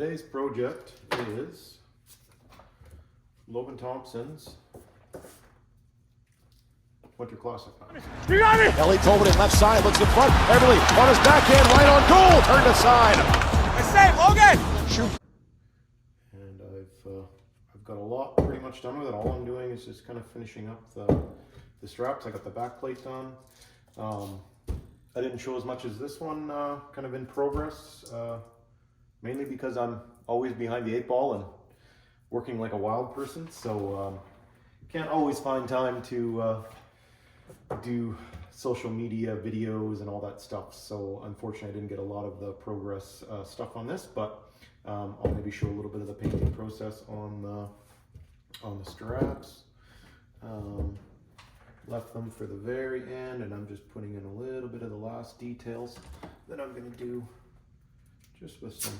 today's project is Logan Thompson's Winter Classic. You got me! Ellie Tobin left side, looks in front. Everly on his backhand, right on goal, turned aside. I save, Logan! Shoot. And I've got a lot pretty much done with it. All I'm doing is just kind of finishing up the straps. I got the back plate done. I didn't show as much as this one, kind of in progress, mainly because I'm always behind the 8-ball and working like a wild person, so can't always find time to do social media videos and all that stuff. So unfortunately I didn't get a lot of the progress stuff on this, but I'll maybe show a little bit of the painting process on the straps. Left them for the very end, and I'm just putting in a little bit of the last details that I'm going to do just with some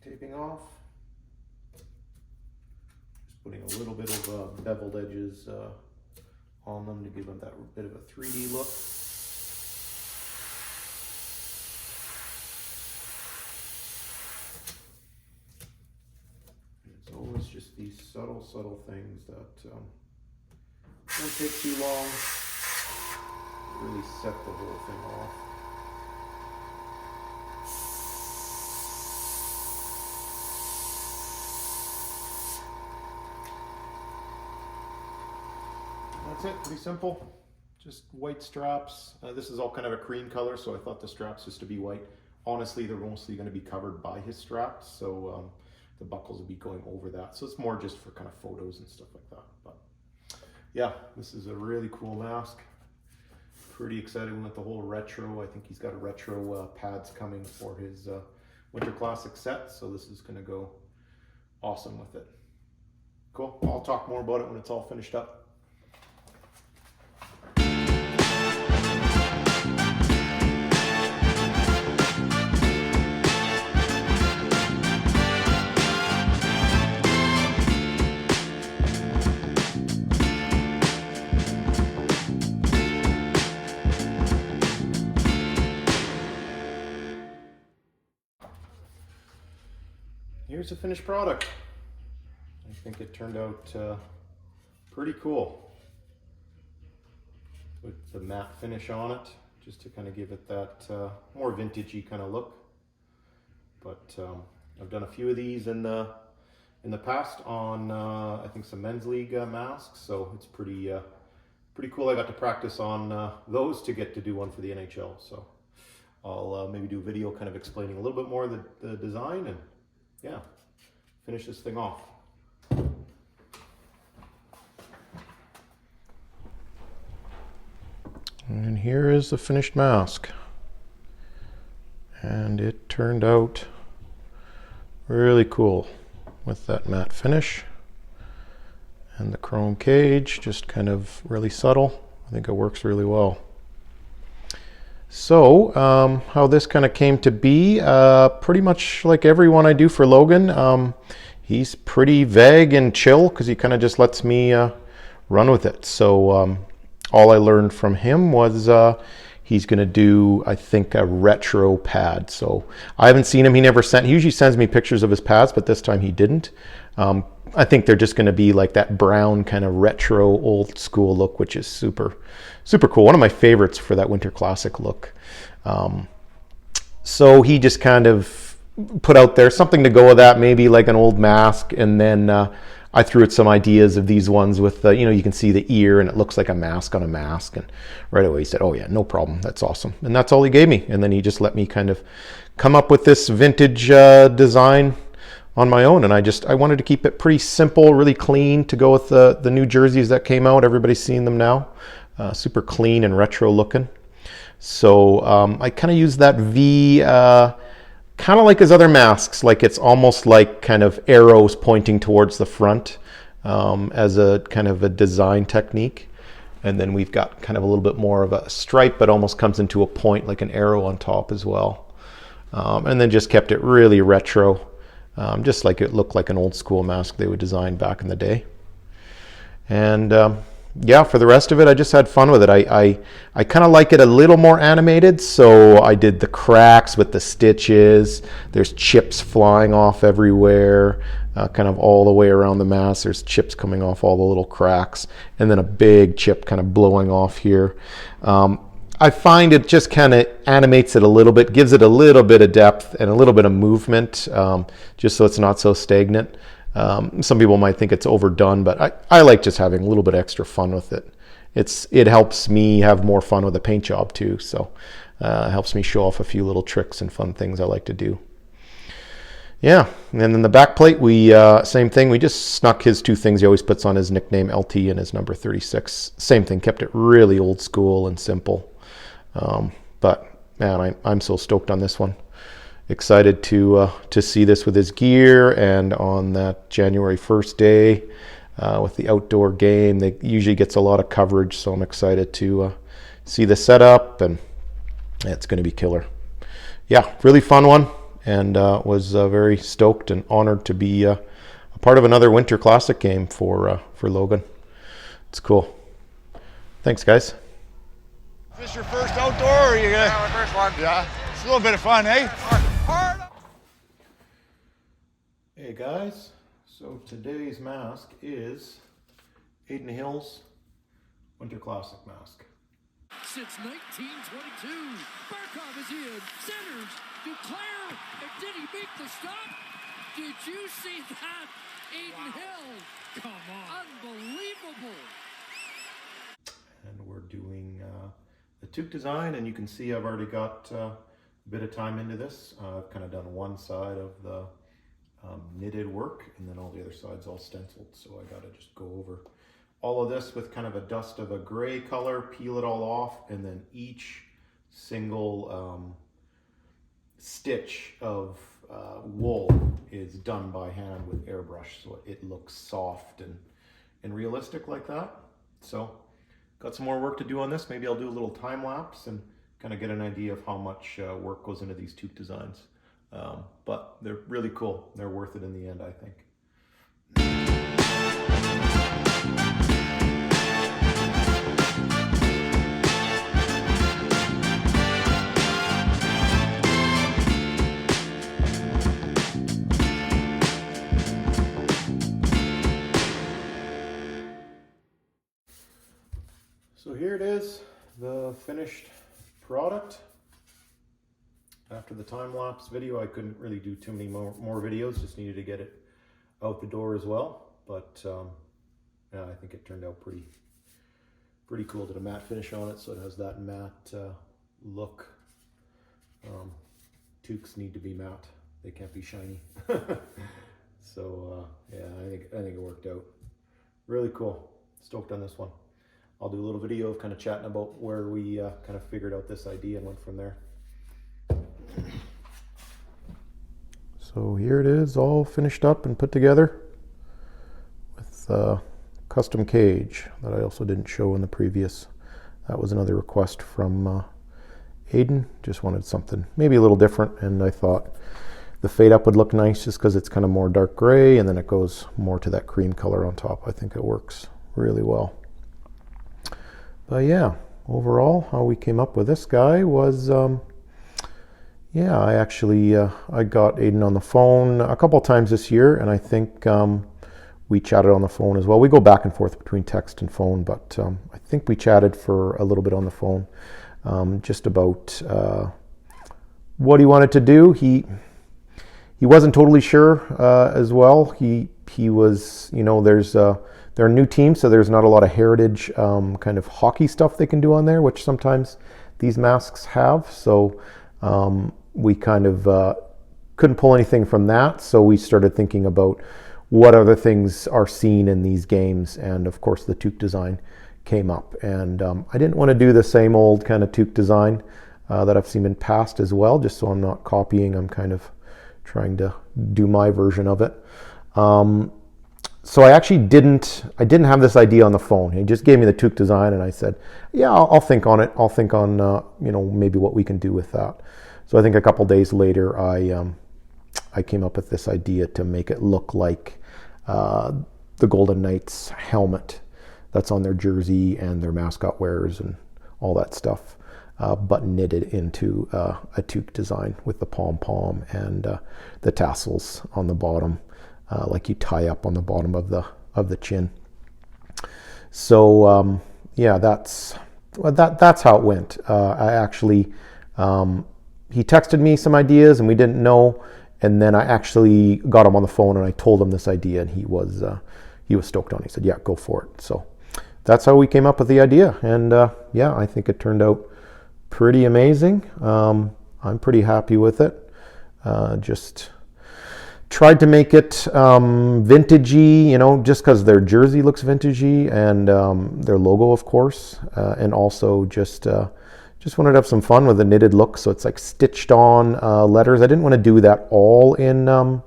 taping off. Just putting a little bit of beveled edges on them to give them that bit of a 3D look. It's always just these subtle things that don't take too long to really set the whole thing off. That's it, pretty simple. Just white straps. This is all kind of a cream color, so I thought the straps just to be white. Honestly, they're mostly going to be covered by his straps, so the buckles will be going over that. So it's more just for kind of photos and stuff like that. But yeah, this is a really cool mask. Pretty excited with the whole retro. I think he's got a retro pads coming for his Winter Classic set, so this is going to go awesome with it. Cool. I'll talk more about it when it's all finished up. Here's the finished product. I think it turned out pretty cool with the matte finish on it, just to kind of give it that more vintagey kind of look. But I've done a few of these in the past on I think some men's league masks, so it's pretty cool. I got to practice on those to get to do one for the NHL. So I'll maybe do a video kind of explaining a little bit more of the design and yeah, finish this thing off. And here is the finished mask. And it turned out really cool with that matte finish. And the chrome cage, just kind of really subtle. I think it works really well. So how this kind of came to be, pretty much like everyone I do for Logan, he's pretty vague and chill because he kind of just lets me run with it. So all I learned from him was he's going to do, I think, a retro pad. So I haven't seen him. He usually sends me pictures of his pads, but this time he didn't. I think they're just going to be like that brown kind of retro old school look, which is super cool. One of my favorites for that Winter Classic look. So he just kind of put out there something to go with that, maybe like an old mask. And then I threw out some ideas of these ones with, you can see the ear and it looks like a mask on a mask. And right away he said, oh yeah, no problem. That's awesome. And that's all he gave me. And then he just let me kind of come up with this vintage design on my own. And I wanted to keep it pretty simple, really clean to go with the new jerseys that came out. Everybody's seeing them now. Super clean and retro looking. So I kind of use that V, kind of like his other masks, like it's almost like kind of arrows pointing towards the front as a kind of a design technique. And then we've got kind of a little bit more of a stripe, but almost comes into a point like an arrow on top as well. And then just kept it really retro. Just like it looked like an old school mask they would design back in the day. And yeah, for the rest of it, I just had fun with it. I kind of like it a little more animated, so I did the cracks with the stitches. There's chips flying off everywhere, kind of all the way around the mask. There's chips coming off all the little cracks, and then a big chip kind of blowing off here. I find it just kind of animates it a little bit, gives it a little bit of depth and a little bit of movement, just so it's not so stagnant. Some people might think it's overdone, but I like just having a little bit extra fun with it. It helps me have more fun with the paint job too, so it helps me show off a few little tricks and fun things I like to do. Yeah, and then the back plate, we same thing. We just snuck his two things he always puts on, his nickname LT and his number 36. Same thing, kept it really old school and simple. But man, I'm so stoked on this one. Excited to see this with his gear, and on that January 1st day with the outdoor game, they usually gets a lot of coverage, so I'm excited to see the setup, and it's going to be killer. Yeah, really fun one, and was very stoked and honored to be a part of another Winter Classic game for Logan. It's cool. Thanks, guys. Is this your first outdoor, or are you gonna? Yeah, my first one. Yeah, it's a little bit of fun, eh? Hey guys, so today's mask is Adin Hill's Winter Classic mask. Since 1922, Barkov is in, centers, Duclair, and did he make the stop? Did you see that? Adin Hill, come on, unbelievable. And we're doing the toque design, and you can see I've already got a bit of time into this. I've kind of done one side of the knitted work, and then all the other sides all stenciled, so I got to just go over all of this with kind of a dust of a gray color, peel it all off, and then each single stitch of wool is done by hand with airbrush, so it looks soft and realistic like that. So got some more work to do on this. Maybe I'll do a little time lapse and kind of get an idea of how much work goes into these toque designs. But they're really cool. They're worth it in the end, I think. So here it is, the finished product. After the time-lapse video, I couldn't really do too many more videos, just needed to get it out the door as well. But yeah, I think it turned out pretty cool. Did a matte finish on it, so it has that matte look. Toques need to be matte; they can't be shiny. So yeah, I think it worked out really cool. Stoked on this one. I'll do a little video of kind of chatting about where we kind of figured out this idea and went from there. So here it is, all finished up and put together with a custom cage that I also didn't show in the previous. That was another request from Adin. Just wanted something maybe a little different, and I thought the fade up would look nice just because it's kind of more dark gray, and then it goes more to that cream color on top. I think it works really well. But yeah, overall, how we came up with this guy was yeah, I actually I got Adin on the phone a couple of times this year, and I think we chatted on the phone as well. We go back and forth between text and phone, but I think we chatted for a little bit on the phone, just about what he wanted to do. He wasn't totally sure as well. He was, you know, they're a new team, so there's not a lot of heritage kind of hockey stuff they can do on there, which sometimes these masks have. So we kind of couldn't pull anything from that, so we started thinking about what other things are seen in these games, and of course the toque design came up. And I didn't want to do the same old kind of toque design that I've seen in past as well, just so I'm not copying. I'm kind of trying to do my version of it. So I actually didn't have this idea on the phone. He just gave me the toque design, and I said, yeah, I'll think on it. I'll think on you know, maybe what we can do with that. So I think a couple days later, I came up with this idea to make it look like the Golden Knights helmet that's on their jersey and their mascot wears and all that stuff, but knitted into a toque design with the pom-pom and the tassels on the bottom, like you tie up on the bottom of the chin. So yeah, that's how it went. I actually, he texted me some ideas and we didn't know, and then I actually got him on the phone and I told him this idea, and he was stoked on it. He said, yeah, go for it. So that's how we came up with the idea, and yeah, I think it turned out pretty amazing. I'm pretty happy with it. Just tried to make it vintagey, you know, just because their jersey looks vintagey, and their logo, of course, and also just wanted to have some fun with the knitted look. So it's like stitched on letters. I didn't want to do that all in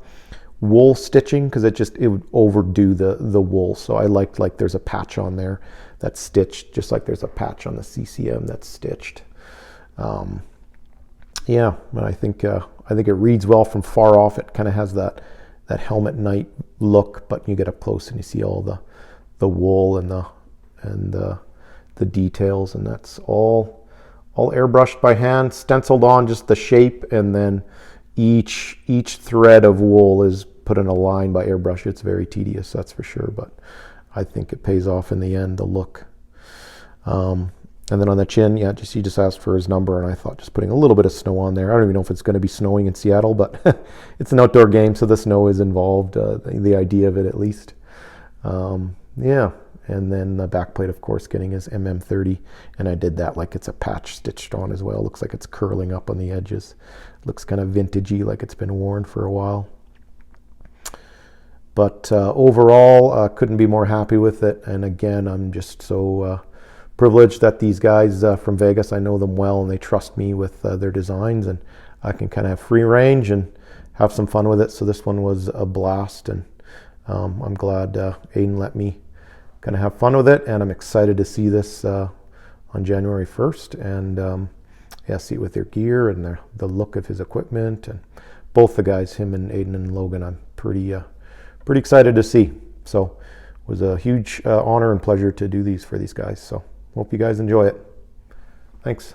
wool stitching because it would overdo the wool. So I liked, like, there's a patch on there that's stitched, just like there's a patch on the CCM that's stitched. Yeah, but I think it reads well from far off. It kind of has that helmet knight look, but you get up close and you see all the wool and the details, and that's all airbrushed by hand, stenciled on just the shape, and then each thread of wool is put in a line by airbrush. It's very tedious, that's for sure, but I think it pays off in the end, the look. And then on the chin, yeah, he just asked for his number, and I thought just putting a little bit of snow on there. I don't even know if it's going to be snowing in Seattle, but it's an outdoor game, so the snow is involved, the idea of it at least. Yeah, and then the back plate, of course, getting his MM30, and I did that like it's a patch stitched on as well. Looks like it's curling up on the edges. Looks kind of vintagey, like it's been worn for a while. But overall, couldn't be more happy with it, and again, I'm just so privileged that these guys from Vegas, I know them well, and they trust me with their designs, and I can kind of have free range and have some fun with it. So this one was a blast, and I'm glad Adin let me kind of have fun with it, and I'm excited to see this on January 1st, and yeah, see it with their gear and the look of his equipment, and both the guys, him and Adin and Logan, I'm pretty excited to see. So it was a huge honor and pleasure to do these for these guys. So hope you guys enjoy it. Thanks.